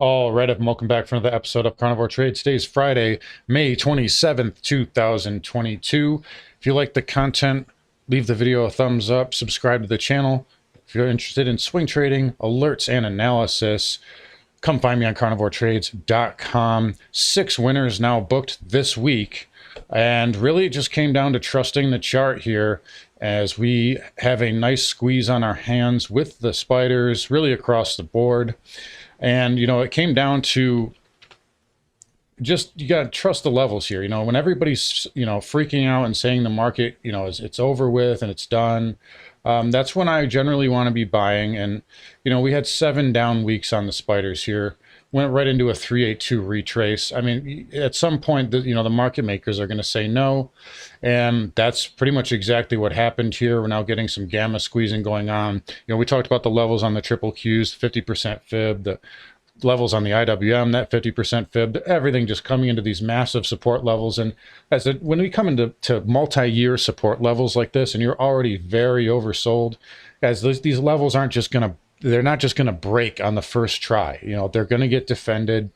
All right, and welcome back for another episode of Carnivore Trade. Today's Friday, May 27th, 2022. If you like the content, leave the video a thumbs up, subscribe to the channel. If you're interested in swing trading, alerts, and analysis, come find me on carnivoretrades.com. 6 winners now booked this week, and really it just came down to trusting the chart here as we have a nice squeeze on our hands with the spiders really across the board. And, it came down to just, you got to trust the levels here. When everybody's, freaking out and saying the market, it's over with and it's done, that's when I generally want to be buying. And, we had 7 down weeks on the spiders here. Went right into a 382 retrace. I mean, at some point, the market makers are going to say no. And that's pretty much exactly what happened here. We're now getting some gamma squeezing going on. We talked about the levels on the triple Qs, 50% fib, the levels on the IWM, that 50% fib, everything just coming into these massive support levels. And when we come into multi-year support levels like this, and you're already very oversold, as these levels aren't just going to, they're not just going to break on the first try. They're going to get defended.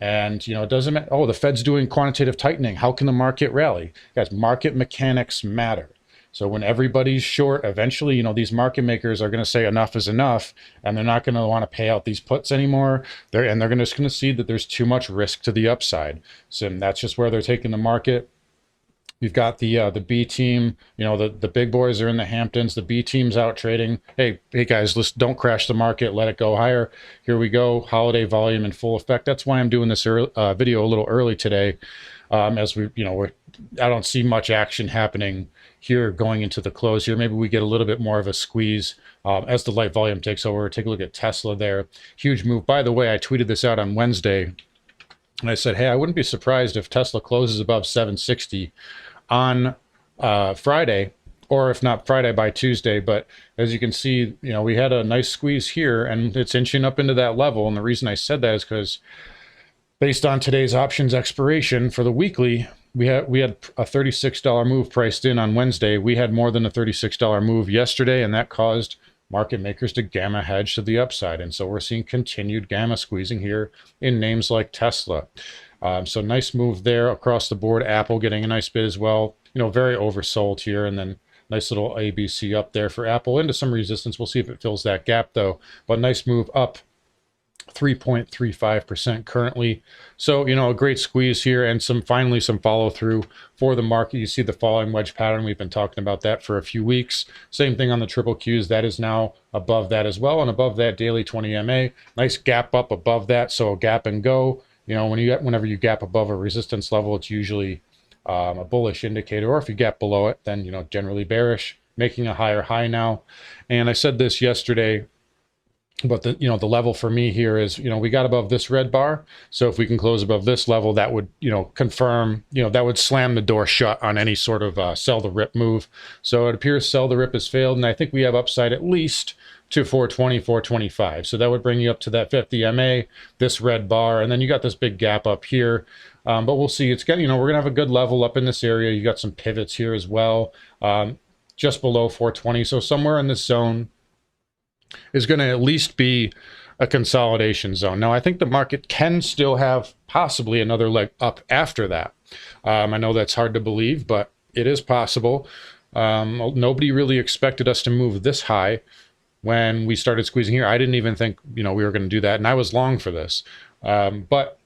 And, it doesn't matter. Oh, the Fed's doing quantitative tightening. How can the market rally? Guys, market mechanics matter. So when everybody's short, eventually, these market makers are going to say enough is enough, and they're not going to want to pay out these puts anymore. They're just going to see that there's too much risk to the upside. So that's just where they're taking the market. You've got the B team, the big boys are in the Hamptons. The B team's out trading. Hey guys, don't crash the market. Let it go higher. Here we go. Holiday volume in full effect. That's why I'm doing this video a little early today, as I don't see much action happening here going into the close here. Maybe we get a little bit more of a squeeze as the light volume takes over. Take a look at Tesla there. Huge move. By the way, I tweeted this out on Wednesday, and I said, hey, I wouldn't be surprised if Tesla closes above 760 on Friday, or if not Friday, by Tuesday. But as you can see, we had a nice squeeze here, and it's inching up into that level. And the reason I said that is because based on today's options expiration for the weekly, we had a $36 move priced in on Wednesday. We had more than a $36 move yesterday, and that caused market makers to gamma hedge to the upside. And so we're seeing continued gamma squeezing here in names like Tesla. So nice move there across the board. Apple getting a nice bid as well. Very oversold here, and then nice little ABC up there for Apple into some resistance. We'll see if it fills that gap though. But nice move up 3.35% currently. So, a great squeeze here, and finally some follow through for the market. You see the falling wedge pattern. We've been talking about that for a few weeks. Same thing on the triple Qs. That is now above that as well, and above that daily 20 MA. Nice gap up above that. So a gap and go. Whenever you gap above a resistance level, it's usually a bullish indicator, or if you gap below it, then generally bearish, making a higher high now. And I said this yesterday, but the level for me here is, we got above this red bar. So if we can close above this level, that would confirm, that would slam the door shut on any sort of sell the rip move. So it appears sell the rip has failed, and I think we have upside at least to 420, 425. So that would bring you up to that 50 MA, this red bar, and then you got this big gap up here. But we'll see. It's getting, we're gonna have a good level up in this area. You got some pivots here as well, just below 420. So somewhere in this zone is going to at least be a consolidation zone. Now, I think the market can still have possibly another leg up after that. I know that's hard to believe, but it is possible. Nobody really expected us to move this high when we started squeezing here. I didn't even think, we were going to do that, and I was long for this. But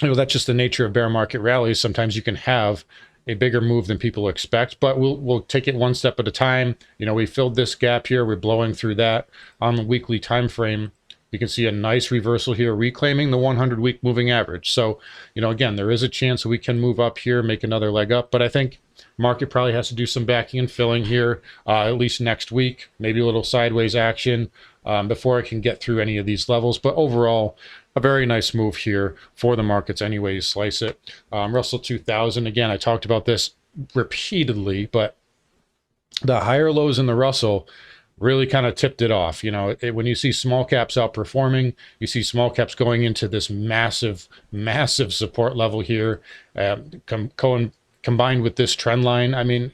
that's just the nature of bear market rallies. Sometimes you can have a bigger move than people expect, but we'll take it one step at a time. We filled this gap here. We're blowing through that on the weekly time frame. You can see a nice reversal here, reclaiming the 100-week moving average. So, again, there is a chance that we can move up here, make another leg up, but I think market probably has to do some backing and filling here, at least next week, maybe a little sideways action before it can get through any of these levels. But overall, a very nice move here for the markets any way you slice it. Russell 2000, again, I talked about this repeatedly, but the higher lows in the Russell really kind of tipped it off. When you see small caps outperforming, you see small caps going into this massive support level here, combined with this trend line. I mean,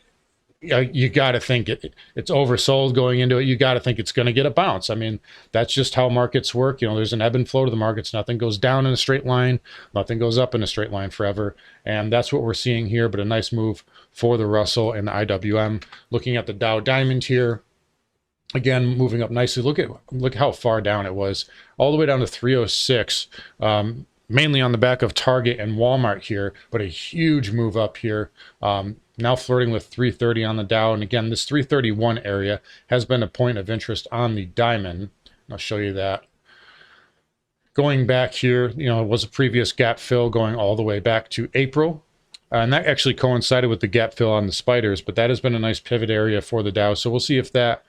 you got to think it's oversold going into it. You got to think it's going to get a bounce. I mean, that's just how markets work. You know, there's an ebb and flow to the markets. Nothing goes down in a straight line. Nothing goes up in a straight line forever. And that's what we're seeing here. But a nice move for the Russell and the IWM. Looking at the Dow Diamond here, again, moving up nicely. Look how far down it was, all the way down to 306. Mainly on the back of Target and Walmart here, but a huge move up here. Now flirting with 330 on the Dow. And again, this 331 area has been a point of interest on the Diamond. I'll show you that. Going back here, you know, it was a previous gap fill going all the way back to April. And that actually coincided with the gap fill on the spiders, but that has been a nice pivot area for the Dow. So we'll see if that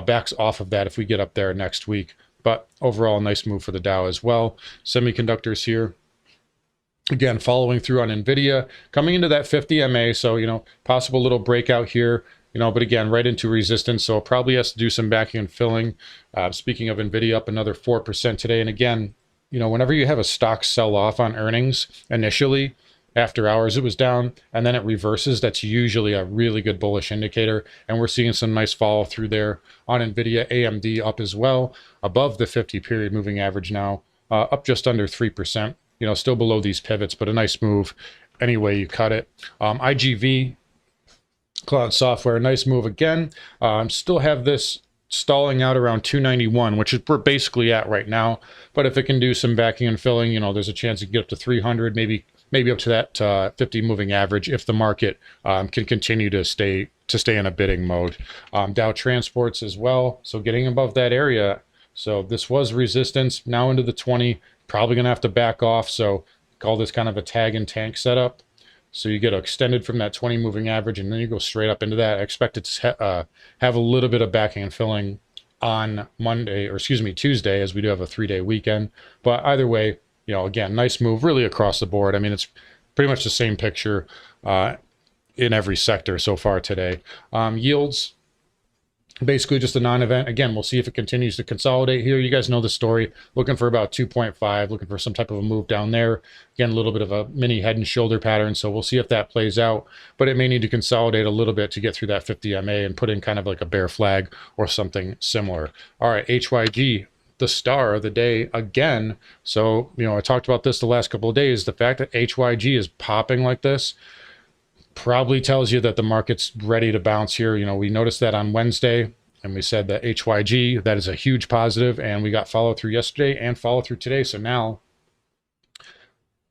backs off of that if we get up there next week. But overall, a nice move for the Dow as well. Semiconductors here. Again, following through on NVIDIA, coming into that 50 MA, so, you know, possible little breakout here, you know, but again, right into resistance, so it probably has to do some backing and filling. Speaking of NVIDIA, up another 4% today, and again, you know, whenever you have a stock sell off on earnings initially, after hours it was down, and then it reverses, that's usually a really good bullish indicator, and we're seeing some nice follow through there on NVIDIA. AMD up as well, above the 50 period moving average now, up just under 3%. You know, still below these pivots, but a nice move any way you cut it. IGV, cloud software, nice move again. Still have this stalling out around 291, which is we're basically at right now. But if it can do some backing and filling, you know, there's a chance it can get up to 300, maybe up to that 50 moving average if the market can continue to stay in a bidding mode. Dow Transports as well, so getting above that area. So this was resistance, now into the 20. Probably going to have to back off, so call this kind of a tag and tank setup. So you get extended from that 20 moving average, and then you go straight up into that. I expect it to have a little bit of backing and filling on Tuesday, as we do have a 3-day weekend. But either way, you know, again, nice move really across the board. I mean, it's pretty much the same picture in every sector so far today. Yields, basically just a non-event. Again, we'll see if it continues to consolidate here. You guys know the story. Looking for about 2.5, looking for some type of a move down there. Again, a little bit of a mini head and shoulder pattern, so we'll see if that plays out. But it may need to consolidate a little bit to get through that 50 MA and put in kind of like a bear flag or something similar. All right, HYG, the star of the day again. So, you know, I talked about this the last couple of days. The fact that HYG is popping like this probably tells you that the market's ready to bounce here. You know, we noticed that on Wednesday, and we said that HYG, that is a huge positive, and we got follow through yesterday and follow through today. So now,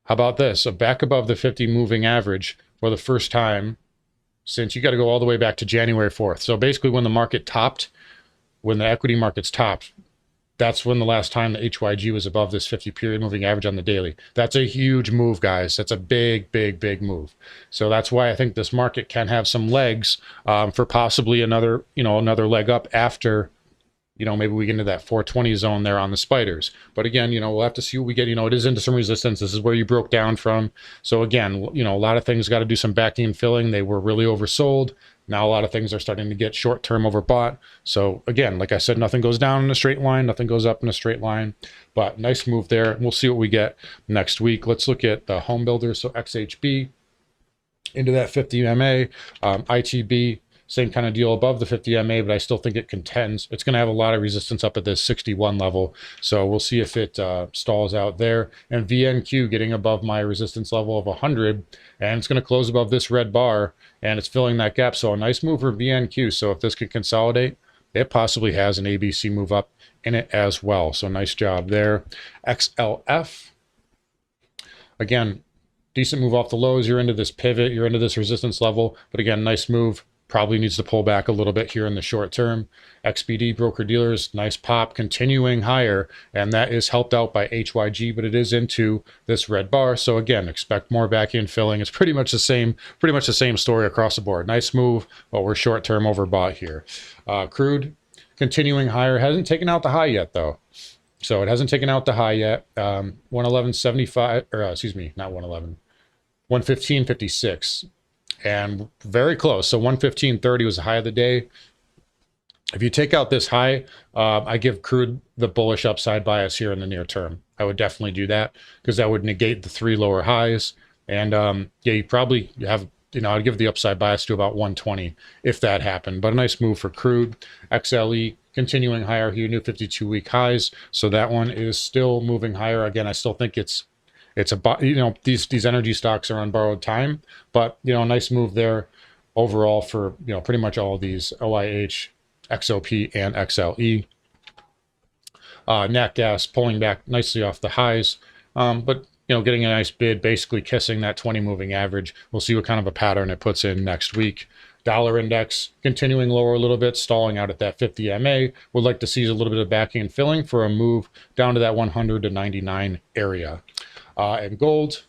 how about this? So back above the 50 moving average for the first time since, you got to go all the way back to January 4th. So basically when the market topped, when the equity markets topped, that's when the last time the HYG was above this 50 period moving average on the daily. That's a huge move, guys. That's a big, big, big move. So that's why I think this market can have some legs for possibly another leg up after, you know, maybe we get into that 420 zone there on the spiders. But again, you know, we'll have to see what we get. You know, it is into some resistance. This is where you broke down from. So again, you know, a lot of things got to do some backing and filling. They were really oversold. Now a lot of things are starting to get short-term overbought. So again, like I said, nothing goes down in a straight line, nothing goes up in a straight line, but nice move there. We'll see what we get next week. Let's look at the home builders. So XHB into that 50 MA, ITB, same kind of deal above the 50 MA, but I still think it contends. It's going to have a lot of resistance up at this 61 level. So we'll see if it stalls out there. And VNQ getting above my resistance level of 100, and it's going to close above this red bar, and it's filling that gap. So a nice move for VNQ. So if this could consolidate, it possibly has an ABC move up in it as well. So nice job there. XLF, again, decent move off the lows. You're into this pivot, you're into this resistance level, but again, nice move. Probably needs to pull back a little bit here in the short term. XBD broker dealers, nice pop, continuing higher, and that is helped out by HYG, but it is into this red bar. So again, expect more back in filling. It's pretty much the same story across the board. Nice move, but we're short term overbought here. Crude continuing higher, hasn't taken out the high yet though. So it hasn't taken out the high yet. 111.75, or excuse me, not 111, 115.56. And very close. So 115.30 was the high of the day. If you take out this high, I give crude the bullish upside bias here in the near term. I would definitely do that because that would negate the 3 lower highs. And yeah, you probably have I'd give the upside bias to about 120 if that happened. But a nice move for crude. XLE continuing higher here, new 52-week highs. So that one is still moving higher. Again, I still think it's a, these energy stocks are on borrowed time, but nice move there overall for pretty much all of these: OIH, XOP, and XLE. Nat gas pulling back nicely off the highs, but getting a nice bid, basically kissing that 20 moving average. We'll see what kind of a pattern it puts in next week. Dollar index continuing lower a little bit, stalling out at that 50 MA. Would like to see a little bit of backing and filling for a move down to that 100 to 99 area. And gold,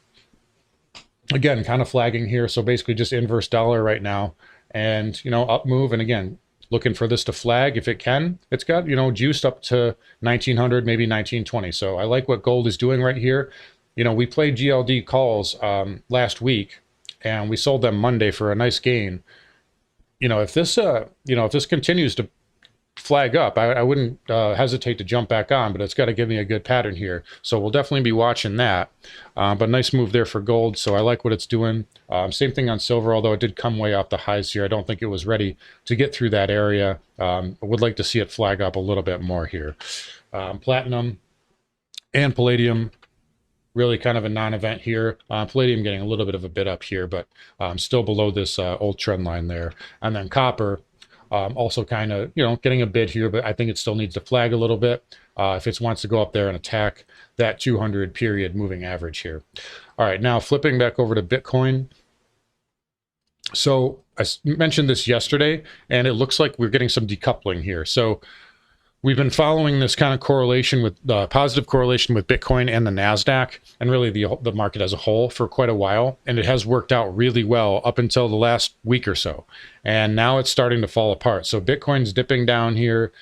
again, kind of flagging here. So basically just inverse dollar right now, and up move. And again, looking for this to flag if it can. It's got juiced up to 1900, maybe 1920. So I like what gold is doing right here. We played GLD calls last week, and we sold them Monday for a nice gain. If this continues to flag up, I wouldn't hesitate to jump back on, but it's got to give me a good pattern here. So we'll definitely be watching that. But nice move there for gold. So I like what it's doing. Same thing on silver, although it did come way off the highs here. I don't think it was ready to get through that area. I would like to see it flag up a little bit more here. Platinum and palladium, really kind of a non-event here. Palladium getting a little bit of a bid up here, but still below this old trend line there. And then copper, also kind of, getting a bid here, but I think it still needs to flag a little bit if it wants to go up there and attack that 200 period moving average here. All right, now flipping back over to Bitcoin. So I mentioned this yesterday, and it looks like we're getting some decoupling here. So we've been following this kind of correlation with positive correlation with Bitcoin and the NASDAQ, and really the market as a whole for quite a while. And it has worked out really well up until the last week or so. And now it's starting to fall apart. So Bitcoin's dipping down here.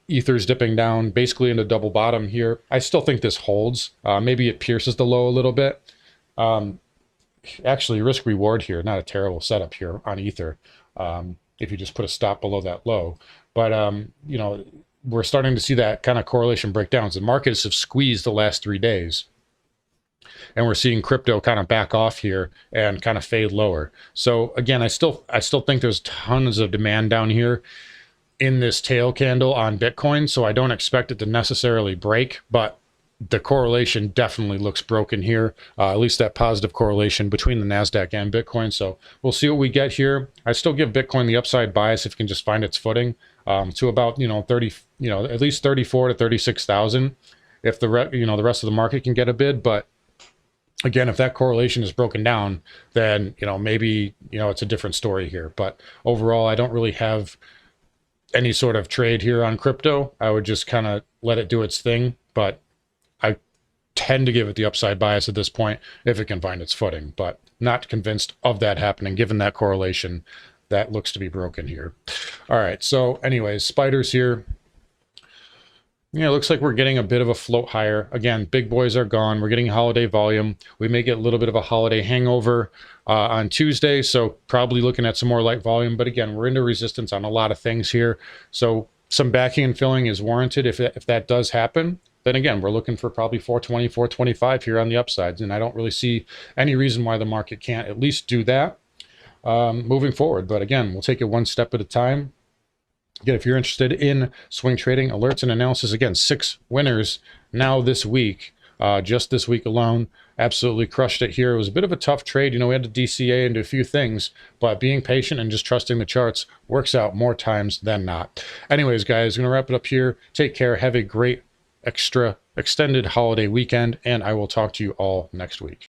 Ether's dipping down basically into double bottom here. I still think this holds. Maybe it pierces the low a little bit. Actually, risk reward here, not a terrible setup here on Ether. If you just put a stop below that low. But, we're starting to see that kind of correlation break down. So the markets have squeezed the last 3 days, and we're seeing crypto kind of back off here and kind of fade lower. So again, I still think there's tons of demand down here in this tail candle on Bitcoin. So I don't expect it to necessarily break, but the correlation definitely looks broken here, at least that positive correlation between the NASDAQ and Bitcoin. So we'll see what we get here. I still give Bitcoin the upside bias if it can just find its footing to about 30, at least 34 to 36,000 if the rest of the market can get a bid. But again, if that correlation is broken down, then maybe it's a different story here. But overall, I don't really have any sort of trade here on crypto. I would just kind of let it do its thing, but I tend to give it the upside bias at this point if it can find its footing, but not convinced of that happening given that correlation that looks to be broken here. All right, so anyways, spiders here. It looks like we're getting a bit of a float higher. Again, big boys are gone. We're getting holiday volume. We may get a little bit of a holiday hangover on Tuesday, so probably looking at some more light volume. But again, we're into resistance on a lot of things here. So some backing and filling is warranted. If that does happen, then again, we're looking for probably 420, 425 here on the upsides. And I don't really see any reason why the market can't at least do that moving forward. But again, we'll take it one step at a time. Again, if you're interested in swing trading, alerts, and analysis, again, 6 winners now this week, just this week alone. Absolutely crushed it here. It was a bit of a tough trade. We had to DCA into a few things, but being patient and just trusting the charts works out more times than not. Anyways, guys, I'm going to wrap it up here. Take care. Have a great extended holiday weekend, and I will talk to you all next week.